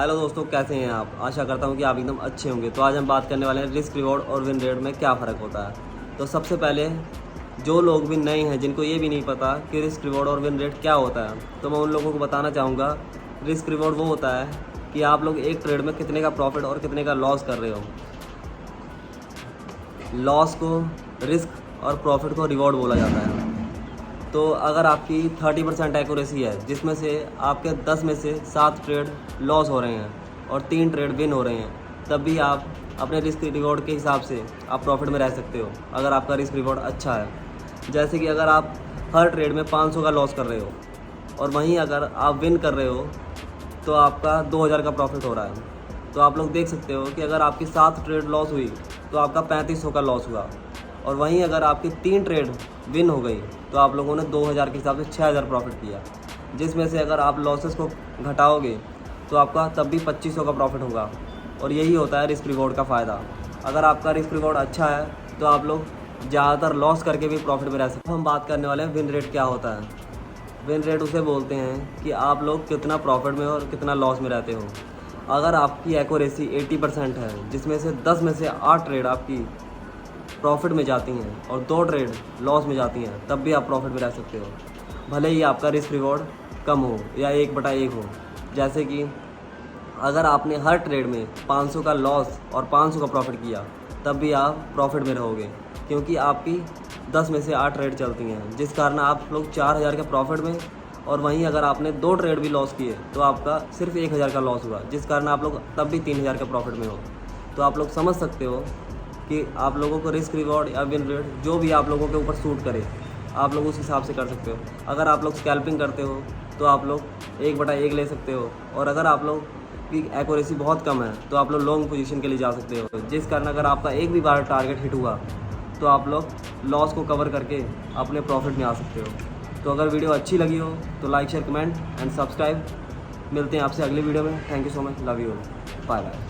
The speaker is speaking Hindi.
हेलो दोस्तों, कैसे हैं आप। आशा करता हूं कि आप एकदम अच्छे होंगे। तो आज हम बात करने वाले हैं रिस्क रिवॉर्ड और विन रेट में क्या फ़र्क होता है। तो सबसे पहले जो लोग भी नए हैं, जिनको ये भी नहीं पता कि रिस्क रिवॉर्ड और विन रेट क्या होता है, तो मैं उन लोगों को बताना चाहूँगा। रिस्क रिवॉर्ड वो होता है कि आप लोग एक ट्रेड में कितने का प्रॉफिट और कितने का लॉस कर रहे हो। लॉस को रिस्क और प्रॉफिट को रिवॉर्ड बोला जाता है। तो अगर आपकी 30% एक्यूरेसी है, जिसमें से आपके 10 में से 7 ट्रेड लॉस हो रहे हैं और 3 ट्रेड विन हो रहे हैं, तब भी आप अपने रिस्क रिवॉर्ड के हिसाब से आप प्रॉफिट में रह सकते हो, अगर आपका रिस्क रिवॉर्ड अच्छा है। जैसे कि अगर आप हर ट्रेड में 500 का लॉस कर रहे हो और वहीं अगर आप विन कर रहे हो तो आपका 2000 का प्रॉफिट हो रहा है। तो आप लोग देख सकते हो कि अगर आपकी 7 ट्रेड लॉस हुई तो आपका 3500 का लॉस हुआ, और वहीं अगर आपकी 3 ट्रेड विन हो गई तो आप लोगों ने 2000 के हिसाब से 6000 प्रॉफिट किया। जिसमें से अगर आप लॉसेस को घटाओगे तो आपका तब भी 2500 का प्रॉफिट होगा। और यही होता है रिस्क रिवॉर्ड का फ़ायदा। अगर आपका रिस्क रिवॉर्ड अच्छा है तो आप लोग ज़्यादातर लॉस करके भी प्रॉफिट में रह सकते हैं। हम बात करने वाले हैं विन रेट क्या होता है। विन रेट उसे बोलते हैं कि आप लोग कितना प्रॉफिट में और कितना लॉस में रहते हो। अगर आपकी एक्यूरेसी 80% है, जिसमें से 10 में से 8 ट्रेड आपकी प्रॉफिट में जाती हैं और 2 ट्रेड लॉस में जाती हैं, तब भी आप प्रॉफिट में रह सकते हो, भले ही आपका रिस्क रिवॉर्ड कम हो या 1/1 हो। जैसे कि अगर आपने हर ट्रेड में 500 का लॉस और 500 का प्रॉफिट किया, तब भी आप प्रॉफिट में रहोगे, क्योंकि आपकी 10 में से 8 ट्रेड चलती हैं, जिस कारण आप लोग 4000 के प्रॉफिट में। और वहीं अगर आपने 2 ट्रेड भी लॉस किए तो आपका सिर्फ 1000 का लॉस हुआ, जिस कारण आप लोग तब भी 3000 के प्रॉफिट में हो। तो आप लोग समझ सकते हो कि आप लोगों को रिस्क रिवॉर्ड या विन रेट जो भी आप लोगों के ऊपर सूट करे, आप लोग उस हिसाब से कर सकते हो। अगर आप लोग स्कैल्पिंग करते हो तो आप लोग 1/1 ले सकते हो, और अगर आप लोग की एक्यूरेसी बहुत कम है तो आप लोग लॉन्ग पोजीशन के लिए जा सकते हो, जिस कारण अगर आपका एक भी बार टारगेट हिट हुआ तो आप लोग लॉस को कवर करके अपने प्रॉफिट में आ सकते हो। तो अगर वीडियो अच्छी लगी हो तो like share comment and subscribe. मिलते हैं आपसे अगली वीडियो में। Thank you so much, love you, bye bye.